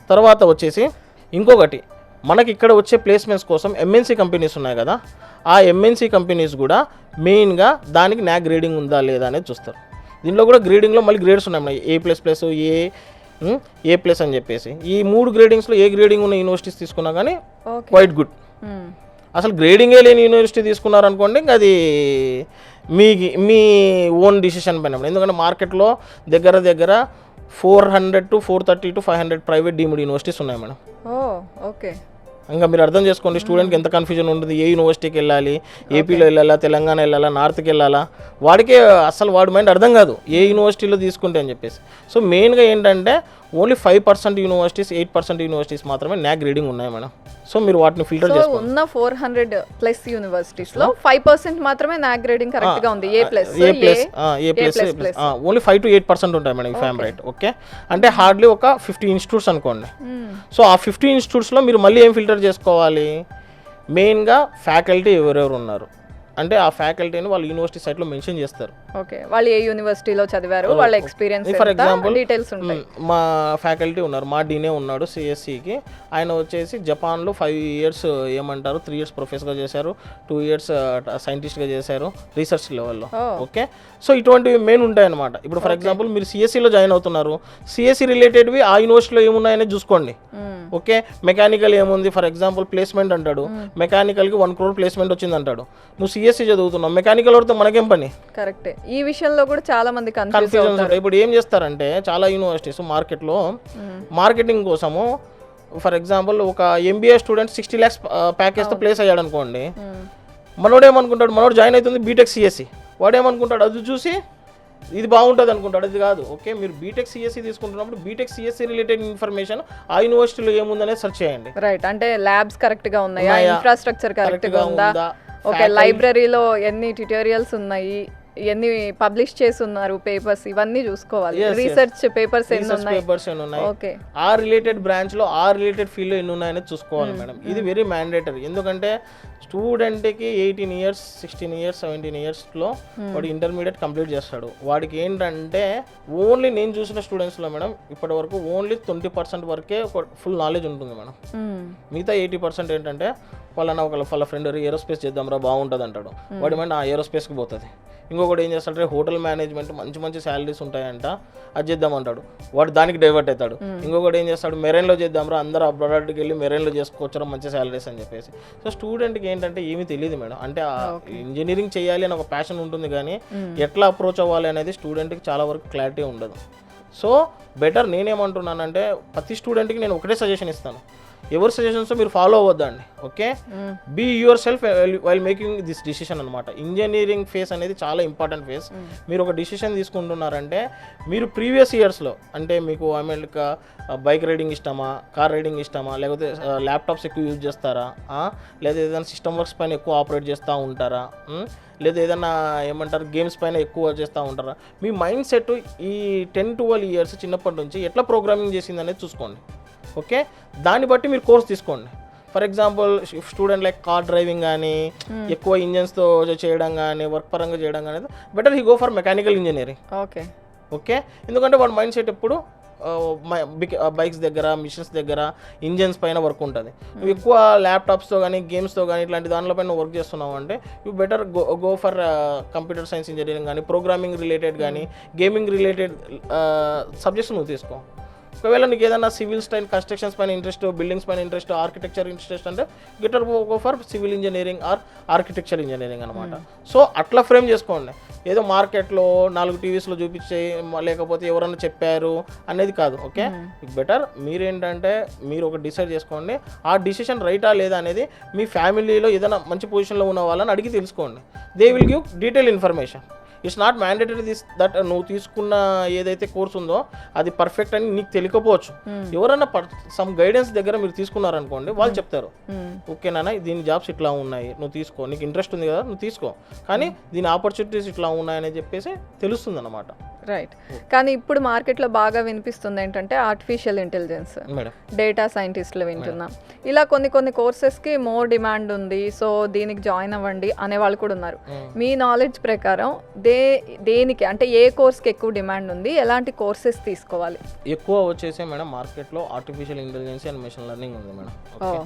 B: తర్వాత వచ్చేసి ఇంకొకటి మనకి ఇక్కడ వచ్చే ప్లేస్మెంట్స్ కోసం ఎంఎన్సీ కంపెనీస్ ఉన్నాయి కదా, ఆ ఎంఎన్సీ కంపెనీస్ కూడా మెయిన్గా దానికి NAAC గ్రేడింగ్ ఉందా లేదా అనేది చూస్తారు. దీనిలో కూడా గ్రేడింగ్లో మళ్ళీ గ్రేడ్స్ ఉన్నాయి మేడం, A+, అని చెప్పేసి. ఈ 3 గ్రేడింగ్స్లో ఏ గ్రేడింగ్ ఉన్న యూనివర్సిటీస్ తీసుకున్నా కానీ క్వైట్ గుడ్. అసలు గ్రేడింగే లేని యూనివర్సిటీ తీసుకున్నారనుకోండి ఇంకా అది మీ ఓన్ డిసిషన్ పైన. ఎందుకంటే మార్కెట్లో దగ్గర 400 to 430 to 500 private deemed universities ఉన్నాయి మేడం.
A: ఓకే,
B: ఇంకా మీరు అర్థం చేసుకోండి స్టూడెంట్కి ఎంత కన్ఫ్యూజన్ ఉంటుంది, ఏ యూనివర్సిటీకి వెళ్ళాలి, ఏపీలో వెళ్ళాలా, తెలంగాణ వెళ్ళాలా, నార్త్కి వెళ్ళాలా, వాడికే అసలు వాడి మైండ్ అర్థం కాదు ఏ యూనివర్సిటీలో తీసుకుంటే అని చెప్పేసి. సో మెయిన్గా ఏంటంటే ఓన్లీ 5% యూనివర్సిటీస్ 8% యూనివర్సిటీస్ మాత్రమే NAAC గ్రేడింగ్ ఉన్నాయి మేడం. సో మీరు వాటిని ఫిల్టర్ చేసుకోండి.
A: ఉన్న 400+ యూనివర్సిటీస్లో 5% మాత్రమే NAAC గ్రేడింగ్ కరెక్ట్గా ఉంది.
B: ఓన్లీ 5 to 8% ఉంటాయి madam, if I'm right. Okay, అంటే హార్డ్లీ ఒక 50 ఇన్స్టిట్యూట్స్ అనుకోండి. సో ఆ 50 ఇన్స్టిట్యూట్స్లో మీరు మళ్ళీ ఏం ఫిల్టర్ చేసుకోవాలి? మెయిన్గా ఫ్యాకల్టీ ఎవరెవరు ఉన్నారు అంటే ఆ ఫ్యాకల్టీని వాళ్ళు యూనివర్సిటీ సైట్లో మెన్షన్ చేస్తారు.
A: ఓకే, వాళ్ళు ఏ యూనివర్సిటీలో చదివారు, వాళ్ళ ఎక్స్పీరియన్స్,
B: ఫర్ ఎగ్జాంపుల్
A: డీటెయిల్స్ ఉంటాయి.
B: మా ఫ్యాకల్టీ ఉన్నారు, మా డీనే ఉన్నాడు సిఎస్సికి, ఆయన వచ్చేసి జపాన్లో 5 years ఏమంటారు 3 years ప్రొఫెసర్గా చేశారు, 2 years సైంటిస్ట్గా చేశారు రీసెర్చ్ లెవెల్లో. ఓకే, సో ఇటువంటివి మెయిన్ ఉంటాయి అనమాట. ఇప్పుడు ఫర్ ఎగ్జాంపుల్ మీరు సిఎస్సిలో జాయిన్ అవుతున్నారు, సిఎస్సి రిలేటెడ్వి ఆ యూనివర్సిటీలో ఏమున్నాయని చూసుకోండి. ఓకే, మెకానికల్ ఏముంది, ఫర్ ఎగ్జాంపుల్ ప్లేస్మెంట్ అంటాడు, మెకానికల్కి 1 crore ప్లేస్మెంట్ వచ్చింది అంటాడు, నువ్వు సిఎస్సి చదువుతున్నావు, మెకానికల్ వస్తే మనకేం పని?
A: కరెక్టే, ఈ విషయంలో కూడా చాలా మంది కన్ఫ్యూజ్
B: కన్ఫ్యూజన్స్ ఉంటాయి. ఇప్పుడు ఏం చేస్తారంటే చాలా యూనివర్సిటీస్ మార్కెట్లో మార్కెటింగ్ కోసము ఫర్ ఎగ్జాంపుల్ ఒక ఎంబీఏ స్టూడెంట్ 60 lakhs ప్యాకేజ్తో ప్లేస్ అయ్యాడు అనుకోండి, మనోడు ఏమనుకుంటాడు, మనోడు జాయిన్ అవుతుంది బీటెక్ సిఎస్సి, వాడు ఏమనుకుంటాడు అది చూసి ఇది బాగుంటుంది అనుకుంటాడు. అది కాదు. ఓకే, మీరు బీటెక్ సిఎస్సి తీసుకుంటున్నప్పుడు బీటెక్ సిఎస్సి రిలేటెడ్ ఇన్ఫర్మేషన్ ఆ యూనివర్సిటీలో ఏముందనే సెర్చ్ చేయండి.
A: రైట్, అంటే ల్యాబ్స్ కరెక్ట్ గా ఉన్నాయా, ఇన్ఫ్రాస్ట్రక్చర్ కరెక్ట్ గా ఉందా, ఓకే లైబ్రరీలో ఎన్ని ట్యుటోరియల్స్ ఉన్నాయి, ఎన్ని పబ్లిష్ చేసి ఉన్నారు పేపర్స్, ఇవన్నీ చూసుకోవాలి. రీసెర్చ్ పేపర్స్ ఎన్ని ఉన్నాయి, ఓకే
B: ఆ రిలేటెడ్ బ్రాంచ్ లో ఆ రిలేటెడ్ ఫీల్డ్ లో ఎన్ని ఉన్నాయని చూసుకోవాలి మేడం. ఇది వెరీ మ్యాండేటరీ. ఎందుకంటే స్టూడెంట్ కి 18 years 16 years 17 years లో వాడు ఇంటర్మీడియట్ కంప్లీట్ చేస్తాడు. వాడికి ఏంటంటే ఓన్లీ నేను చూసిన స్టూడెంట్స్ లో మేడం ఇప్పటి వరకు ఓన్లీ 20% వరకే ఫుల్ నాలెడ్జ్ ఉంటుంది మేడం. మిగతా 80% ఏంటంటే వాళ్ళ ఫ్రెండ్ ఏరోస్పేస్ చేద్దాంరా బాగుంటుంది అంటాడు, వాడి మైండ్ ఆ ఏరోస్పేస్కి పోతుంది. ఇంకొకటి ఏం చేస్తాడంటే హోటల్ మేనేజ్మెంట్ మంచి మంచి శాలరీస్ ఉంటాయంట, అది చేద్దామంటాడు, వాడు దానికి డైవర్ట్ అవుతాడు. ఇంకొకటి ఏం చేస్తాడు, మెరైన్లో చేద్దాంరా, అందరూ అబ్రాడ్కి వెళ్ళి మెరైన్లో చేసుకోవచ్చారా మంచి శాలరీస్ అని చెప్పేసి. సో స్టూడెంట్కి ఏంటంటే ఏమీ తెలియదు మేడం. అంటే ఇంజనీరింగ్ చేయాలి అని ఒక ప్యాషన్ ఉంటుంది, కానీ ఎట్లా అప్రోచ్ అవ్వాలి అనేది స్టూడెంట్కి చాలా వరకు క్లారిటీ ఉండదు. సో బెటర్ నేనేమంటున్నానంటే ప్రతి స్టూడెంట్కి నేను ఒకటే సజెషన్ ఇస్తాను, ఎవరి సజెషన్స్ మీరు ఫాలో అవ్వద్దండి. Okay, be yourself while making this decision అనమాట. ఇంజనీరింగ్ ఫేస్ అనేది చాలా ఇంపార్టెంట్ ఫేస్. మీరు ఒక డిసిషన్ తీసుకుంటున్నారంటే మీరు ప్రీవియస్ ఇయర్స్లో అంటే మీకు బైక్ రైడింగ్ ఇష్టమా, కార్ రైడింగ్ ఇష్టమా, లేకపోతే ల్యాప్టాప్స్ ఎక్కువ యూజ్ చేస్తారా, లేదా ఏదైనా సిస్టమ్ వర్క్స్ పైన ఎక్కువ ఆపరేట్ చేస్తూ ఉంటారా, లేదా ఏదైనా ఏమంటారు గేమ్స్ పైన ఎక్కువ చేస్తూ ఉంటారా, మీ మైండ్ సెట్ ఈ 10-12 years చిన్నప్పటి నుంచి ఎట్లా ప్రోగ్రామింగ్ చేసింది అనేది చూసుకోండి. ఓకే, దాన్ని బట్టి మీరు కోర్స్ తీసుకోండి. For example student like car driving కానీ ఎక్కువ ఇంజన్స్తో చేయడం కానీ వర్క్ పరంగా చేయడం కానీ better he go for mechanical engineering.
A: Okay
B: okay, ఎందుకంటే వాడి మైండ్ సెట్ ఎప్పుడు బైక్స్ దగ్గర మిషన్స్ దగ్గర ఇంజన్స్ పైన వర్క్ ఉంటుంది. నువ్వు ఎక్కువ ల్యాప్టాప్స్తో కానీ గేమ్స్తో కానీ ఇట్లాంటి దానిపైన వర్క్ చేస్తున్నావు అంటే you better go for computer science engineering కానీ ప్రోగ్రామింగ్ రిలేటెడ్ కానీ గేమింగ్ రిలేటెడ్ సబ్జెక్ట్స్ నువ్వు తీసుకో. ఒకవేళ నీకు ఏదైనా సివిల్ స్టైల్ కన్స్ట్రక్షన్స్ పైన ఇంట్రెస్ట్, బిల్డింగ్స్ పైన ఇంట్రెస్ట్, ఆర్కిటెక్చర్ ఇంట్రెస్ట్ అంటే getter go for civil engineering or architecture engineering అనమాట. సో అట్లా ఫ్రేమ్ చేసుకోండి. ఏదో మార్కెట్లో 4 TVsలో చూపించే లేకపోతే ఎవరన్నా చెప్పారు అనేది కాదు. ఓకే, బెటర్ మీరేంటంటే మీరు ఒక డిసైడ్ చేసుకోండి, ఆ డిసిషన్ రైటా లేదా అనేది మీ ఫ్యామిలీలో ఏదైనా మంచి పొజిషన్లో ఉన్న వాళ్ళని అడిగి తెలుసుకోండి. They will give detail information. It's not mandatory that నువ్వు తీసుకున్న ఏదైతే కోర్స్ ఉందో అది పర్ఫెక్ట్ అని నీకు తెలియకపోవచ్చు. ఎవరైనా సమ్ గైడెన్స్ దగ్గర మీరు తీసుకున్నారనుకోండి, వాళ్ళు చెప్తారు ఓకే నాన్న దీని జాబ్స్ ఇట్లా ఉన్నాయి, నువ్వు తీసుకో, నీకు ఇంట్రెస్ట్ ఉంది కదా నువ్వు తీసుకో, కానీ దీని ఆపర్చునిటీస్ ఇట్లా ఉన్నాయని చెప్పేసి తెలుస్తుంది అన్నమాట.
A: రైట్, కానీ ఇప్పుడు మార్కెట్లో బాగా వినిపిస్తుంది ఏంటంటే ఆర్టిఫిషియల్ ఇంటెలిజెన్స్, డేటా సైంటిస్టులు వింటున్నాం. ఇలా కొన్ని కోర్సెస్కి మోర్ డిమాండ్ ఉంది, సో దీనికి జాయిన్ అవ్వండి అనే వాళ్ళు కూడా ఉన్నారు. మీ నాలెడ్జ్ ప్రకారం దేనికి అంటే ఏ కోర్స్కి ఎక్కువ డిమాండ్ ఉంది, ఎలాంటి కోర్సెస్ తీసుకోవాలి?
B: ఎక్కువ వచ్చేసి మేడం మార్కెట్లో artificial intelligence and machine learning ఉంది మేడం. ఓకే,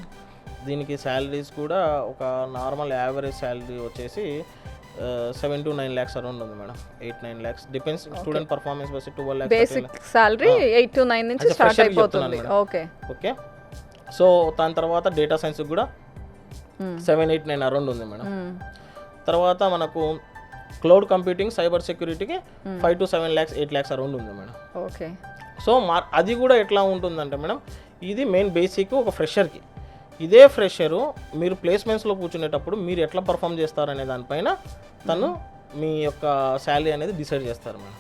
B: దీనికి శాలరీస్ కూడా ఒక నార్మల్ యావరేజ్ శాలరీ వచ్చేసి 7 to 9 lakhs అరౌండ్ ఉంది madam. 8-9 lakhs depends student performance బట్టి 12 lakhs
A: బేసిక్ సాలరీ 8 to 9 నుంచి స్టార్ట్ అయిపోతుంది. ఓకే
B: ఓకే, సో దాని తర్వాత డేటా సైన్స్ కూడా 7-8-9 అరౌండ్ ఉంది మేడం. తర్వాత మనకు క్లౌడ్ కంప్యూటింగ్ సైబర్ సెక్యూరిటీకి 5 to 7 lakhs 8 lakhs అరౌండ్ ఉంది మేడం.
A: ఓకే,
B: సో అది కూడా ఎట్లా ఉంటుందంటే మేడం ఇది మెయిన్ బేసిక్ ఒక ఫ్రెషర్కి. ఇదే ఫ్రెషరు మీరు ప్లేస్మెంట్స్లో కూర్చునేటప్పుడు మీరు ఎట్లా పర్ఫామ్ చేస్తారనే దానిపైన తను మీ యొక్క శాలరీ అనేది డిసైడ్ చేస్తారు మేడం.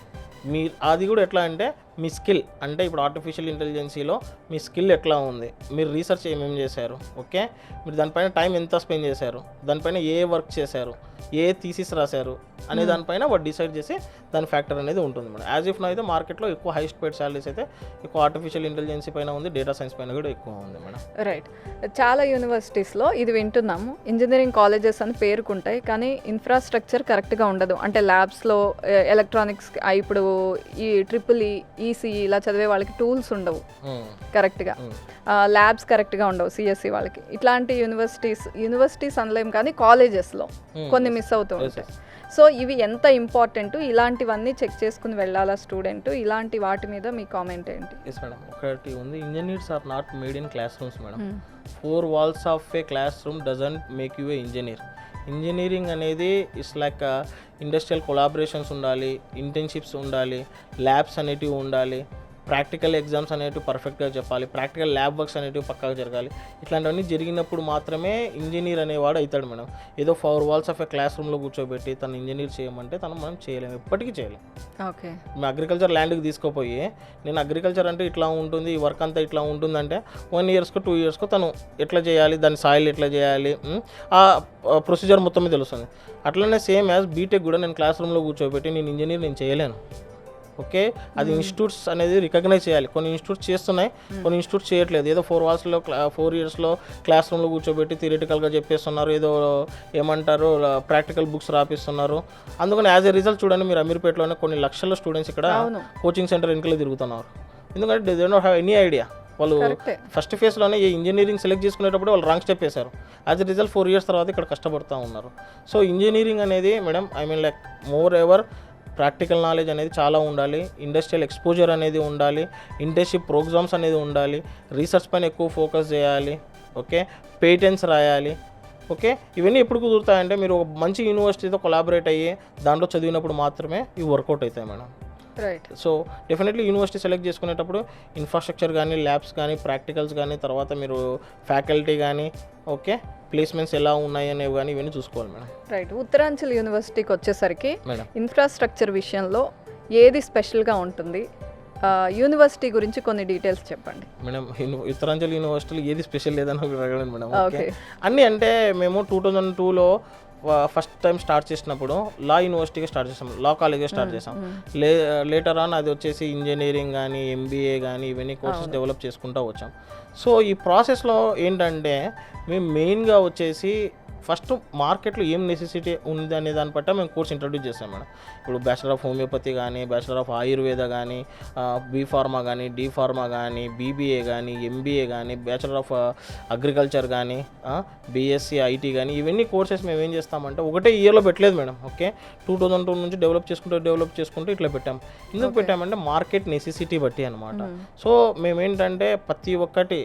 B: అది కూడా ఎట్లా అంటే మీ స్కిల్ అంటే ఇప్పుడు ఆర్టిఫిషియల్ ఇంటెలిజెన్సీలో మీ స్కిల్ ఎట్లా ఉంది, మీరు రీసెర్చ్ ఏమేమి చేశారు, ఓకే మీరు దానిపైన టైం ఎంత స్పెండ్ చేశారు, దానిపైన ఏ వర్క్ చేశారు, ఏ థీసిస్ రాశారు అనే దానిపైన వాడు డిసైడ్ చేసి దాని ఫ్యాక్టర్ అనేది ఉంటుంది మేడం. యాజ్ ఇఫ్ నా అయితే మార్కెట్లో ఎక్కువ హైయెస్ట్ పేడ్ శాలరీస్ అయితే ఎక్కువ ఆర్టిఫిషియల్ ఇంటెలిజెన్సీ పైన ఉంది, డేటా సైన్స్ పైన కూడా ఎక్కువ ఉంది మేడం.
A: రైట్, చాలా యూనివర్సిటీస్లో ఇది వింటున్నాము, ఇంజనీరింగ్ కాలేజెస్ అని పేరుకుంటాయి కానీ ఇన్ఫ్రాస్ట్రక్చర్ కరెక్ట్గా ఉండదు. అంటే ల్యాబ్స్లో ఎలక్ట్రానిక్స్ ఇప్పుడు ఈ ECE ఇలా చదివే వాళ్ళకి టూల్స్ ఉండవు కరెక్ట్గా, ల్యాబ్స్ కరెక్ట్గా ఉండవు సిఎస్సి వాళ్ళకి. ఇట్లాంటి యూనివర్సిటీస్ అనలేం కానీ కాలేజెస్లో కొన్ని మిస్ అవుతూ ఉంటాయి. సో ఇవి ఎంత ఇంపార్టెంట్, ఇలాంటివన్నీ చెక్ చేసుకుని వెళ్ళాలా స్టూడెంట్, ఇలాంటి వాటి మీద మీ కామెంట్ ఏంటి?
B: ఎస్ మేడం, ఒకటి ఉంది, engineers are not made in classrooms madam. 4 walls of a classroom doesn't make you a engineer. Engineering అనేది ఇట్స్ లైక్ ఇండస్ట్రియల్ కొలాబరేషన్స్ ఉండాలి, ఇంటర్న్షిప్స్ ఉండాలి, ల్యాబ్స్ అనేటివి ఉండాలి, ప్రాక్టికల్ ఎగ్జామ్స్ అనేటివి పర్ఫెక్ట్గా చెప్పాలి, ప్రాక్టికల్ ల్యాబ్ వర్క్స్ అనేటివి పక్కాగా జరగాలి. ఇట్లాంటివన్నీ జరిగినప్పుడు మాత్రమే ఇంజనీర్ అనేవాడు అవుతాడు మేడం. ఏదో 4 walls ఆఫ్ ఏ క్లాస్ రూమ్లో కూర్చోబెట్టి తను ఇంజనీర్ చేయమంటే మనం చేయలేము, ఎప్పటికీ చేయలేము.
A: ఓకే.
B: మేము అగ్రికల్చర్ ల్యాండ్కి తీసుకుపోయి నేను అగ్రికల్చర్ అంటే ఇట్లా ఉంటుంది, ఈ వర్క్ అంతా ఇట్లా ఉంటుందంటే 1 yearస్కో 2 yearsకో తను ఎట్లా చేయాలి, దాని సాయిల్ ఎట్లా చేయాలి, ఆ ప్రొసీజర్ మొత్తం మీద తెలుస్తుంది. అట్లనే సేమ్ యాజ్ బీటెక్ కూడా నేను క్లాస్ రూమ్లో కూర్చోబెట్టి నేను ఇంజనీర్ నేను చేయలేను. ఓకే, అది ఇన్స్టిట్యూట్స్ అనేది రికగ్నైజ్ చేయాలి. కొన్ని ఇన్స్టిట్యూట్స్ చేస్తున్నాయి, కొన్ని ఇన్స్టిట్యూట్స్ చేయట్లేదు. ఏదో 4 walls 4 yearsలో క్లాస్ రూమ్లో కూర్చోబెట్టి థియరిటికల్గా చెప్పేస్తున్నారు, ఏదో ఏమంటారు ప్రాక్టికల్ బుక్స్ రాపిస్తున్నారు. అందుకని యాజ్ ఎ రిజల్ట్ చూడండి, మీరు అమీర్పేటలోనే కొన్ని లక్షల స్టూడెంట్స్ ఇక్కడ కోచింగ్ సెంటర్ వెనుకలే తిరుగుతున్నారు. ఎందుకంటే they don't have any idea. వాళ్ళు ఫస్ట్ ఫేజ్లోనే ఈ ఇంజనీరింగ్ సెలెక్ట్ చేసుకునేటప్పుడు వాళ్ళు రాంగ్ స్టెప్ వేశారు. యాజ్ ఎ రిజల్ట్ 4 years తర్వాత ఇక్కడ కష్టపడుతూ ఉన్నారు. సో ఇంజనీరింగ్ అనేది madam like more ever practical knowledge అనేది చాలా ఉండాలి, ఇండస్ట్రియల్ ఎక్స్పోజర్ అనేది ఉండాలి, ఇంటర్న్షిప్ ప్రోగ్రామ్స్ అనేది ఉండాలి, రీసెర్చ్ పైన ఎక్కువ ఫోకస్ చేయాలి. ఓకే, పేటెంట్స్ రాయాలి. ఓకే, ఇవన్నీ ఎప్పుడు కుదురుతాయంటే మీరు ఒక మంచి యూనివర్సిటీతో కొలాబరేట్ అయ్యి దాంట్లో చదివినప్పుడు మాత్రమే ఇవి వర్కౌట్ అవుతాయి madam.
A: Right.
B: So definitely university select చేసుకునేటప్పుడు ఇన్ఫ్రాస్ట్రక్చర్ కానీ, ల్యాబ్స్ కానీ, ప్రాక్టికల్స్ కానీ, తర్వాత మీరు ఫ్యాకల్టీ కానీ, ఓకే ప్లేస్మెంట్స్ ఎలా ఉన్నాయి అనేవి కానీ ఇవన్నీ చూసుకోవాలి మేడం.
A: రైట్. ఉత్తరాంచల్ యూనివర్సిటీకి వచ్చేసరికి
B: మేడం
A: ఇన్ఫ్రాస్ట్రక్చర్ విషయంలో ఏది స్పెషల్గా ఉంటుంది? యూనివర్సిటీ గురించి కొన్ని డీటెయిల్స్ చెప్పండి
B: మేడం. ఉత్తరాంచల్ యూనివర్సిటీలో ఏది స్పెషల్ లేదని అడగలేదు మేడం.
A: ఓకే.
B: అన్నీ అంటే మేము 2002లో ఫస్ట్ టైం స్టార్ట్ చేసినప్పుడు లా యూనివర్సిటీగా స్టార్ట్ చేసాం, లా కాలేజ్గా స్టార్ట్ చేసాం. లేటర్ ఆన్ అది వచ్చేసి ఇంజనీరింగ్ కానీ, ఎంబీఏ కానీ ఇవన్నీ కోర్సెస్ డెవలప్ చేసుకుంటూ వచ్చాం. సో ఈ ప్రాసెస్లో ఏంటంటే మేము మెయిన్గా వచ్చేసి ఫస్ట్ మార్కెట్లో ఏం నెసెసిటీ ఉంది అనే దాన్ని బట్టి మేము కోర్స్ ఇంట్రడ్యూస్ చేస్తాం మేడం. ఇప్పుడు బ్యాచిలర్ ఆఫ్ హోమియోపతి కానీ, బ్యాచిలర్ ఆఫ్ ఆయుర్వేద కానీ, బీ ఫార్మా కానీ, డి ఫార్మా కానీ, బీబీఏ కానీ, ఎంబీఏ కానీ, బ్యాచిలర్ ఆఫ్ అగ్రికల్చర్ కానీ, బీఎస్సీ ఐటీ కానీ ఇవన్నీ కోర్సెస్ మేము ఏం చేస్తామంటే ఒకటే ఇయర్లో పెట్టలేదు మేడం. ఓకే, 2002 నుంచి డెవలప్ చేసుకుంటూ ఇట్లా పెట్టాం. ఎందుకు పెట్టామంటే మార్కెట్ నెసెసిటీ బట్టి అనమాట. సో మేమేంటంటే ప్రతి ఒక్కటి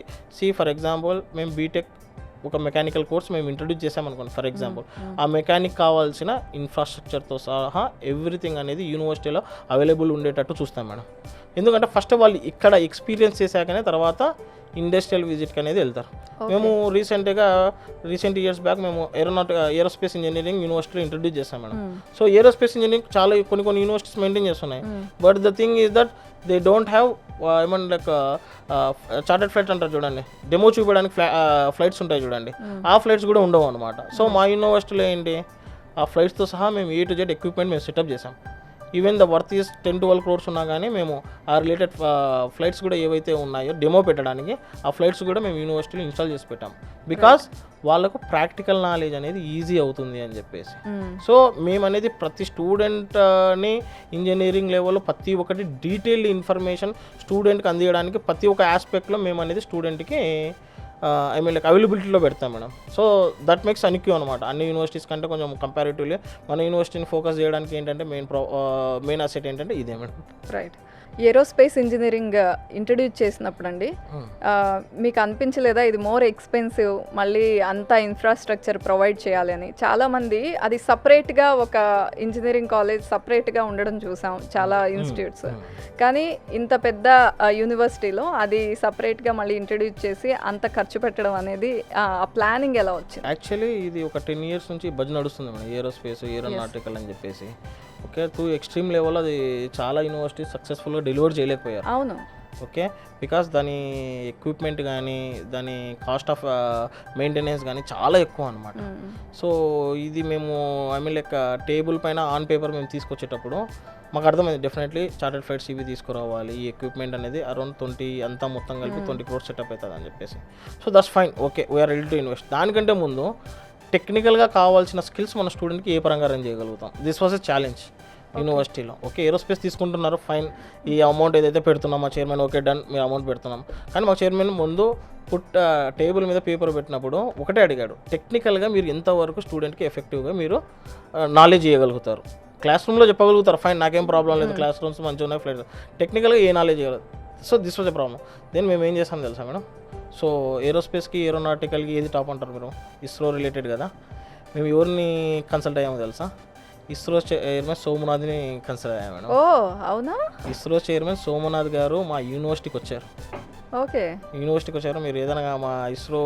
B: ఫర్ ఎగ్జాంపుల్ మేము బీటెక్ ఒక మెకానికల్ కోర్స్ మేము ఇంట్రడ్యూస్ చేసామనుకోండి ఫర్ ఎగ్జాంపుల్, ఆ మెకానిక్ కావాల్సిన ఇన్ఫ్రాస్ట్రక్చర్తో సహా ఎవ్రీథింగ్ అనేది యూనివర్సిటీలో అవైలబుల్ ఉండేటట్టు చూస్తాం మేడం. ఎందుకంటే ఫస్ట్ వాళ్ళు ఇక్కడ ఎక్స్పీరియన్స్ చేశాకనే తర్వాత ఇండస్ట్రియల్ విజిట్కి అనేది వెళ్తారు. మేము రీసెంట్ ఇయర్స్ బ్యాక్ మేము ఏరోస్పేస్ ఇంజనీరింగ్ యూనివర్సిటీలో ఇంట్రడ్యూస్ చేస్తాం మేడం. సో ఏరోస్పేస్ ఇంజనీరింగ్ చాలా కొన్ని యూనివర్సిటీస్ మెయింటైన్ చేస్తున్నాయి. But the thing is that they don't have ఏమన్నా లైక్ చార్టెడ్ ఫ్లైట్ అంటారు చూడండి, డెమో చూపించడానికి ఫ్లైట్స్ ఉంటాయి చూడండి, ఆ ఫ్లైట్స్ కూడా ఉండవు అనమాట. సో మా యూనివర్సిటీలో ఏంటి ఆ ఫ్లైట్స్తో సహా మేము A to Z ఎక్విప్మెంట్ మేము సెటప్ చేసాం. Even the worth is 10-12 crores ఉన్నా కానీ మేము ఆ రిలేటెడ్ ఫ్లైట్స్ కూడా ఏవైతే ఉన్నాయో డెమో పెట్టడానికి ఆ ఫ్లైట్స్ కూడా మేము యూనివర్సిటీలో ఇన్స్టాల్ చేసి పెట్టాం. బికాస్ వాళ్ళకు ప్రాక్టికల్ నాలెడ్జ్ అనేది ఈజీ అవుతుంది అని చెప్పేసి. సో మేము అనేది ప్రతి స్టూడెంట్ని ఇంజనీరింగ్ లెవెల్లో ప్రతి ఒక్కటి డీటెయిల్డ్ ఇన్ఫర్మేషన్ స్టూడెంట్కి అందించడానికి ప్రతి ఒక్క ఆస్పెక్ట్లో మేము అనేది స్టూడెంట్కి లైక్ అవైలబిలిటీలో పెడతాం మేడం. సో దట్ మేక్స్ అన్క్యూ అనమాట. అన్ని యూనివర్సిటీస్ కంటే కొంచెం కంపారిటివ్లీ మన యూనివర్సిటీని ఫోకస్ చేయడానికి ఏంటంటే మెయిన్ అసెట్ ఏంటంటే ఇదే madam.
A: Right. Aerospace engineering introduce చేసినప్పుడు అండి మీకు అనిపించలేదా ఇది మోర్ ఎక్స్పెన్సివ్, మళ్ళీ అంతా ఇన్ఫ్రాస్ట్రక్చర్ ప్రొవైడ్ చేయాలి అని? చాలామంది అది సపరేట్గా ఒక ఇంజనీరింగ్ కాలేజ్ సపరేట్గా ఉండడం చూసాం చాలా ఇన్స్టిట్యూట్స్, కానీ ఇంత పెద్ద యూనివర్సిటీలో అది సపరేట్గా మళ్ళీ ఇంట్రడ్యూస్ చేసి అంత ఖర్చు పెట్టడం అనేది ఆ ప్లానింగ్ ఎలా వచ్చింది?
B: యాక్చువల్లీ ఇది ఒక 10 years నుంచి బజ్ నడుస్తుంది మేడం, ఏరోస్పేస్ ఏరోనాటికల్ అని చెప్పేసి. ఓకే, టు ఎక్స్ట్రీమ్ లెవెల్ అది చాలా యూనివర్సిటీస్ సక్సెస్ఫుల్గా డెలివర్ చేయలేకపోయారు.
A: అవును.
B: ఓకే, బికాస్ దాని ఎక్విప్మెంట్ కానీ దాని కాస్ట్ ఆఫ్ మెయింటెనెన్స్ కానీ చాలా ఎక్కువ అనమాట. సో ఇది మేము లైక్ టేబుల్ పైన ఆన్ పేపర్ మేము తీసుకొచ్చేటప్పుడు మాకు అర్థమైంది డెఫినెట్లీ చార్టెడ్ ఫ్లైట్స్ ఇవి తీసుకురావాలి, ఈ ఎక్విప్మెంట్ అనేది అరౌండ్ 20 అంతా మొత్తం కలిపి 20 crores సెటప్ అవుతుంది అని చెప్పేసి. So that's fine, okay we're ready to invest. దానికంటే ముందు టెక్నికల్గా కావాల్సిన స్కిల్స్ మన స్టూడెంట్కి ఏ పరంగా రన్ చేయగలుగుతాం, దిస్ వాజ్ ఎ ఛాలెంజ్ యూనివర్సిటీలో. ఓకే, ఏరోస్పేస్ తీసుకుంటున్నారు ఫైన్, ఈ అమౌంట్ ఏదైతే పెడుతున్నాం మా చైర్మన్ ఓకే డన్ మీరు అమౌంట్ పెడుతున్నాం, కానీ మా చైర్మన్ ముందు టేబుల్ మీద పేపర్ పెట్టినప్పుడు ఒకటే అడిగాడు, టెక్నికల్గా మీరు ఎంతవరకు స్టూడెంట్కి ఎఫెక్టివ్గా మీరు నాలెడ్జ్ ఇవ్వగలుగుతారు. క్లాస్ రూమ్లో చెప్పగలుగుతారు ఫైన్, నాకేం ప్రాబ్లం లేదు, క్లాస్ రూమ్స్ మంచిగా ఉన్నాయి, ఫ్లైట్, టెక్నికల్గా ఏ నాలెడ్జ్ ఇవ్వలేదు. So this was a problem. Then మేము ఏం చేస్తాం తెలుసా మేడం, సో ఏరోస్పేస్కి ఏరోనాటికల్కి ఏది టాప్ అంటారు మీరు? ఇస్రో రిలేటెడ్ కదా. మేము ఎవరిని కన్సల్ట్ అయ్యామో తెలుసా? ఇస్రో చైర్మన్ సోమనాథ్ని కన్సల్ట్ అయ్యాము మేడం.
A: ఓ అవునా?
B: ఇస్రో చైర్మన్ సోమనాథ్ గారు మా యూనివర్సిటీకి వచ్చారు.
A: ఓకే.
B: యూనివర్సిటీకి వచ్చారు. మీరు ఏదైనా మా ISRO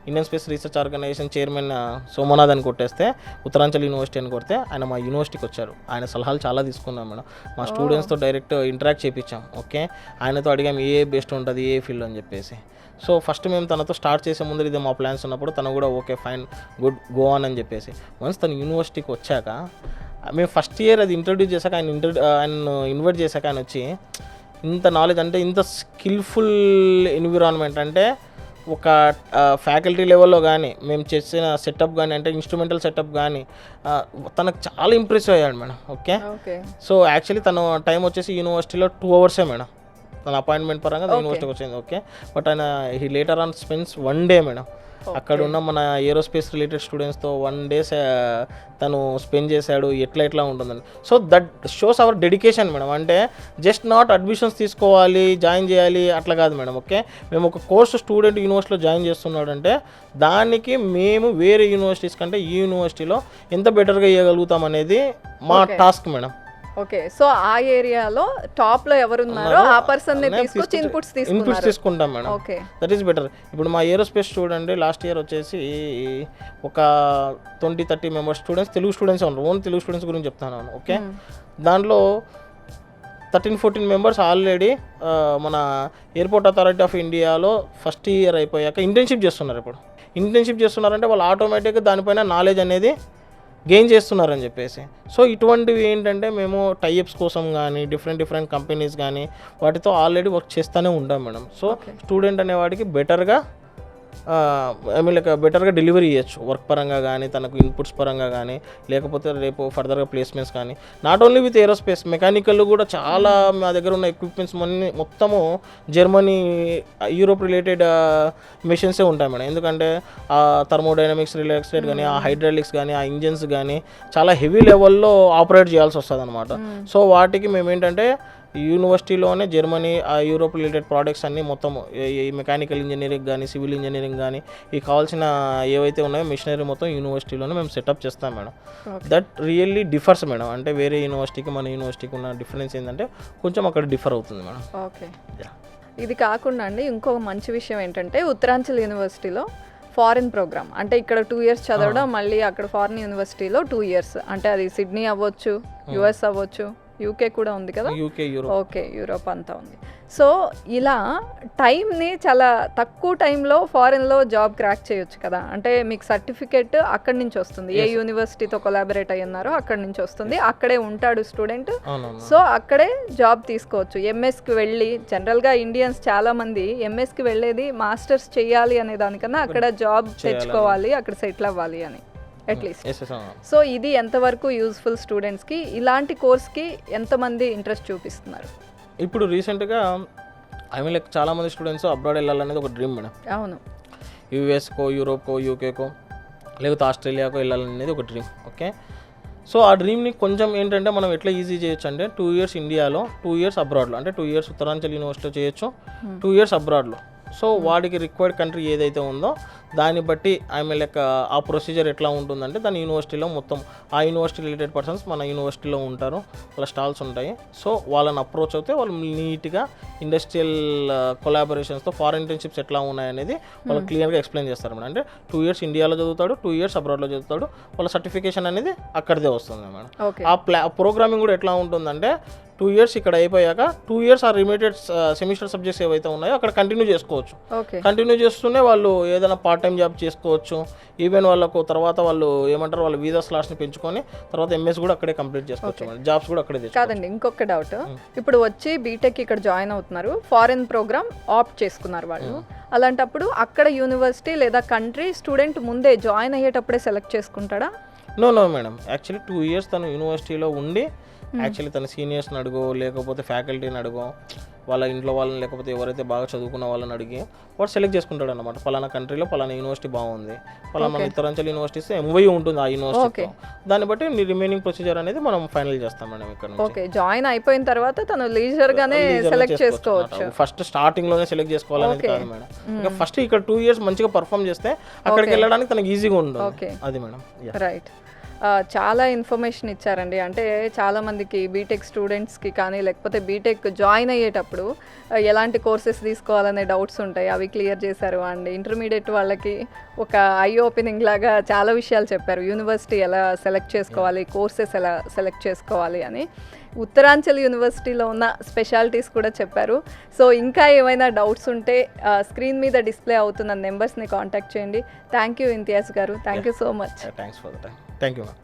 B: Indian space research organisation chairman Somnath అని కొట్టేస్తే ఉత్తరాంచల్ యూనివర్సిటీ అని కొడితే ఆయన మా యూనివర్సిటీకి వచ్చారు. ఆయన సలహాలు చాలా తీసుకున్నాం మేడం. మా స్టూడెంట్స్తో డైరెక్ట్ ఇంటరాక్ట్ చేయించాం. ఓకే, ఆయనతో అడిగాం ఏ బెస్ట్ ఉంటుంది ఏ ఫీల్డ్ అని చెప్పేసి. సో ఫస్ట్ మేము తనతో స్టార్ట్ చేసే ముందు ఇది మా ప్లాన్స్ ఉన్నప్పుడు తను కూడా okay fine good go on అని చెప్పేసి. వన్స్ తను యూనివర్సిటీకి వచ్చాక మేము ఫస్ట్ ఇయర్ అది ఇంట్రడ్యూస్ చేశాక ఆయన ఇన్వైట్ చేశాక ఆయన వచ్చి ఇంత నాలెడ్జ్ అంటే ఇంత స్కిల్ఫుల్ ఎన్విరాన్మెంట్ అంటే ఒక ఫ్యాకల్టీ లెవెల్లో కానీ మేము చేసిన సెటప్ కానీ అంటే ఇన్స్ట్రుమెంటల్ సెటప్ కానీ తనకు చాలా ఇంప్రెస్ అయ్యాడు మేడం. ఓకే, సో యాక్చువల్లీ తను టైం వచ్చేసి యూనివర్సిటీలో 2 hours మేడం. తన అపాయింట్మెంట్ పరంగా యూనివర్సిటీకి వచ్చింది. ఓకే, బట్ ఆయన he later on spends 1 day madam. అక్కడ ఉన్న మన ఏరోస్పేస్ రిలేటెడ్ స్టూడెంట్స్తో 1 day తను స్పెండ్ చేశాడు. ఎట్లా ఉంటుందని. So that shows hour dedication madam. అంటే జస్ట్ నాట్ అడ్మిషన్స్ తీసుకోవాలి జాయిన్ చేయాలి అట్లా కాదు మేడం. ఓకే, మేము ఒక కోర్సు స్టూడెంట్ యూనివర్సిటీలో జాయిన్ చేస్తున్నాడు అంటే దానికి మేము వేరే యూనివర్సిటీస్ కంటే ఈ యూనివర్సిటీలో ఎంత బెటర్గా ఇవ్వగలుగుతాం అనేది మా టాస్క్ మేడం.
A: ఓకే, సో ఆ ఏరియాలో టాప్ లో ఎవరున్నారో ఆ పర్సన్ ని తీసుకొచ్చి ఇన్పుట్స్
B: తీసుకుంటాం madam.
A: Okay,
B: that is better. ఇప్పుడు మా ఏరోస్పేస్ చూడండి, లాస్ట్ ఇయర్ వచ్చేసి ఒక 20-30 మెంబర్స్ స్టూడెంట్స్ తెలుగు స్టూడెంట్స్ ఉన్నారు. ఓన్ తెలుగు స్టూడెంట్స్ గురించి చెప్తాను. ఓకే, దాంట్లో 13-14 మెంబర్స్ ఆల్రెడీ మన ఎయిర్పోర్ట్ అథారిటీ ఆఫ్ ఇండియాలో ఫస్ట్ ఇయర్ అయిపోయాక ఇంటర్న్షిప్ చేస్తున్నారు. ఇప్పుడు ఇంటర్న్షిప్ చేస్తున్నారంటే వాళ్ళు ఆటోమేటిక్గా దానిపైన నాలెడ్జ్ అనేది గెయిన్ చేస్తున్నారని చెప్పేసి. సో ఇటువంటివి ఏంటంటే మేము టైఅప్స్ కోసం కానీ డిఫరెంట్ కంపెనీస్ కానీ వాటితో ఆల్రెడీ వర్క్ చేస్తూనే ఉంటాం మేడం. సో స్టూడెంట్ అనేవాడికి బెటర్గా బెటర్గా డెలివరీ చేయొచ్చు వర్క్ పరంగా కానీ తనకు ఇన్పుట్స్ పరంగా కానీ లేకపోతే రేపు ఫర్దర్గా ప్లేస్మెంట్స్ కానీ. Not only with aerospace, mechanical కూడా చాలా మా దగ్గర ఉన్న ఎక్విప్మెంట్స్ మొత్తము జర్మనీ యూరోప్ రిలేటెడ్ మెషిన్సే ఉంటాయి మేడం. ఎందుకంటే ఆ థర్మోడైనమిక్స్ రిలేటెడ్ కానీ ఆ హైడ్రాలిక్స్ కానీ ఆ ఇంజిన్స్ కానీ చాలా హెవీ లెవెల్లో ఆపరేట్ చేయాల్సి వస్తుంది అనమాట. సో వాటికి మేము ఏంటంటే యూనివర్సిటీలోనే జర్మనీ ఆ యూరోప్ రిలేటెడ్ ప్రోడక్ట్స్ అన్నీ మొత్తం ఈ మెకానికల్ ఇంజనీరింగ్ కానీ సివిల్ ఇంజనీరింగ్ కానీ ఈ కావాల్సిన ఏవైతే ఉన్నాయో మిషనరీ మొత్తం యూనివర్సిటీలోనే మేము సెటప్ చేస్తాం madam. That really differs madam. అంటే వేరే యూనివర్సిటీకి మన యూనివర్సిటీకి ఉన్న డిఫరెన్స్ ఏంటంటే కొంచెం అక్కడ డిఫర్ అవుతుంది మేడం.
A: ఓకే, ఇది కాకుండా అండి ఇంకొక మంచి విషయం ఏంటంటే ఉత్తరాంచల్ యూనివర్సిటీలో ఫారిన్ ప్రోగ్రామ్ అంటే ఇక్కడ 2 years చదవడం మళ్ళీ అక్కడ ఫారిన్ యూనివర్సిటీలో 2 years అంటే అది సిడ్నీ అవ్వచ్చు, US అవ్వచ్చు, UK కూడా ఉంది కదా. ఓకే, యూరోప్ అంతా ఉంది. సో ఇలా టైంని చాలా తక్కువ టైంలో ఫారెన్లో జాబ్ క్రాక్ చేయొచ్చు కదా. అంటే మీకు సర్టిఫికేట్ అక్కడి నుంచి వస్తుంది, ఏ యూనివర్సిటీతో కొలాబరేట్ అయ్యున్నారో అక్కడి నుంచి వస్తుంది, అక్కడే ఉంటాడు స్టూడెంట్. సో అక్కడే జాబ్ తీసుకోవచ్చు. ఎంఎస్కి వెళ్ళి జనరల్గా ఇండియన్స్ చాలామంది ఎంఎస్కి వెళ్ళేది మాస్టర్స్ చేయాలి అనే దానికన్నా అక్కడ జాబ్ తెచ్చుకోవాలి, అక్కడ సెటిల్ అవ్వాలి అని అట్లీస్ట్. సో ఇది ఎంతవరకు యూస్ఫుల్ స్టూడెంట్స్కి, ఇలాంటి కోర్స్కి ఎంతమంది ఇంట్రెస్ట్ చూపిస్తున్నారు?
B: ఇప్పుడు రీసెంట్గా చాలామంది స్టూడెంట్స్ అబ్రాడ్ వెళ్ళాలనేది ఒక డ్రీమ్ మేడం.
A: అవును,
B: యూఎస్కో యూరోప్కో యూకేకో లేకపోతే ఆస్ట్రేలియాకో వెళ్ళాలనేది ఒక డ్రీమ్. ఓకే, సో ఆ డ్రీమ్ని కొంచెం ఏంటంటే మనం ఎట్లా ఈజీ చేయొచ్చు అంటే 2 years ఇండియాలో 2 years అబ్రాడ్లో, అంటే 2 years ఉత్తరాంచల్ యూనివర్సిటీలో చేయొచ్చు, 2 years అబ్రాడ్లో. సో వాడికి రిక్వైర్డ్ కంట్రీ ఏదైతే ఉందో దాన్ని బట్టి ఆ ప్రొసీజర్ ఎట్లా ఉంటుందంటే దాని యూనివర్సిటీలో మొత్తం ఆ యూనివర్సిటీ రిలేటెడ్ పర్సన్స్ మన యూనివర్సిటీలో ఉంటారు, వాళ్ళ స్టాల్స్ ఉంటాయి. సో వాళ్ళని అప్రోచ్ అవుతే వాళ్ళు నీట్గా ఇండస్ట్రియల్ కొలాబరేషన్స్తో ఫారెన్ ఇంటర్న్షిప్స్ ఎట్లా ఉన్నాయనేది వాళ్ళు క్లియర్గా ఎక్స్ప్లెయిన్ చేస్తారు మేడం. అంటే 2 years ఇండియాలో చదువుతాడు, 2 years అబ్రాడ్లో చదువుతాడు, వాళ్ళ సర్టిఫికేషన్ అనేది అక్కడిదే వస్తుంది మేడం. ఆ ప్రోగ్రామింగ్ కూడా ఎట్లా ఉంటుందంటే 2 years ఇక్కడ అయిపోయాక 2 years ఆ రిలేటెడ్ సెమిస్టర్ సబ్జెక్ట్స్ ఏవైతే ఉన్నాయో అక్కడ కంటిన్యూ చేసుకోవచ్చు. కంటిన్యూ చేస్తూనే వాళ్ళు ఏదైనా పార్ట్ టైం జాబ్ చేసుకోవచ్చు. ఈవెన్ వాళ్ళకు తర్వాత వాళ్ళు ఏమంటారు వాళ్ళ వీసా స్లాట్స్ని పెంచుకొని తర్వాత ఎంఎస్ కూడా అక్కడే కంప్లీట్ చేసుకోవచ్చు, జాబ్స్ కూడా అక్కడే చేసుకోవచ్చు.
A: కాదండి, ఇంకొక డౌట్. ఇప్పుడు వచ్చి బీటెక్ ఇక్కడ జాయిన్ అవుతున్నారు, ఫారెన్ ప్రోగ్రామ్ ఆప్ట్ చేసుకున్నారు వాళ్ళు. అలాంటప్పుడు అక్కడ యూనివర్సిటీ లేదా కంట్రీ స్టూడెంట్ ముందే జాయిన్ అయ్యేటప్పుడే సెలెక్ట్ చేసుకుంటాడా?
B: నో మేడం, యాక్చువల్లీ 2 years తను యూనివర్సిటీలో ఉండి యాక్చువల్లీ తన సీనియర్స్ని అడుగో లేకపోతే ఫ్యాకల్టీని అడుగో వాళ్ళ ఇంట్లో వాళ్ళని లేకపోతే ఎవరైతే బాగా చదువుకున్న వాళ్ళని అడిగి వాడు సెలెక్ట్ చేసుకుంటాడు అనమాట. పలానా కంట్రీలో పలానా యూనివర్సిటీ బాగుంది, పలానా మన ఇతరాంచల్ యూనివర్సిటీస్ ఎంవై ఉంటుంది ఆ యూనివర్సిటీ, దాన్ని బట్టి రిమైనింగ్ ప్రొసీజర్ అనేది మనం ఫైనల్ చేస్తాం మేడం ఇక్కడ నుంచి.
A: ఓకే, జాయిన్ అయిపోయిన తర్వాత తను లీజర్ గానే సెలెక్ట్ చేసుకోవచ్చు.
B: ఫస్ట్ స్టార్టింగ్ లోనే సెలెక్ట్ చేసుకోవాలనేది కాదు మేడం. ఇంకా ఫస్ట్ ఇక్కడ 2 years మంచిగా పర్ఫామ్ చేస్తే అక్కడికి వెళ్ళడానికి తనకి ఈజీగా ఉంటుంది. అది మేడం.
A: రైట్. చాలా ఇన్ఫర్మేషన్ ఇచ్చారండి. అంటే చాలామందికి బీటెక్ స్టూడెంట్స్కి కానీ లేకపోతే బీటెక్ జాయిన్ అయ్యేటప్పుడు ఎలాంటి కోర్సెస్ తీసుకోవాలనే డౌట్స్ ఉంటాయి, అవి క్లియర్ చేశారు. అండ్ ఇంటర్మీడియట్ వాళ్ళకి ఒక ఐ ఓపెనింగ్ లాగా చాలా విషయాలు చెప్పారు. యూనివర్సిటీ ఎలా సెలెక్ట్ చేసుకోవాలి, కోర్సెస్ ఎలా సెలెక్ట్ చేసుకోవాలి అని. ఉత్తరాంచల్ యూనివర్సిటీలో ఉన్న స్పెషాలిటీస్ కూడా చెప్పారు. సో ఇంకా ఏమైనా డౌట్స్ ఉంటే స్క్రీన్ మీద డిస్ప్లే అవుతున్న నెంబర్స్ని కాంటాక్ట్ చేయండి. థ్యాంక్ యూ ఇంతియాజ్ గారు, thank you so much.
B: Thanks for the time. Thank you ma'am.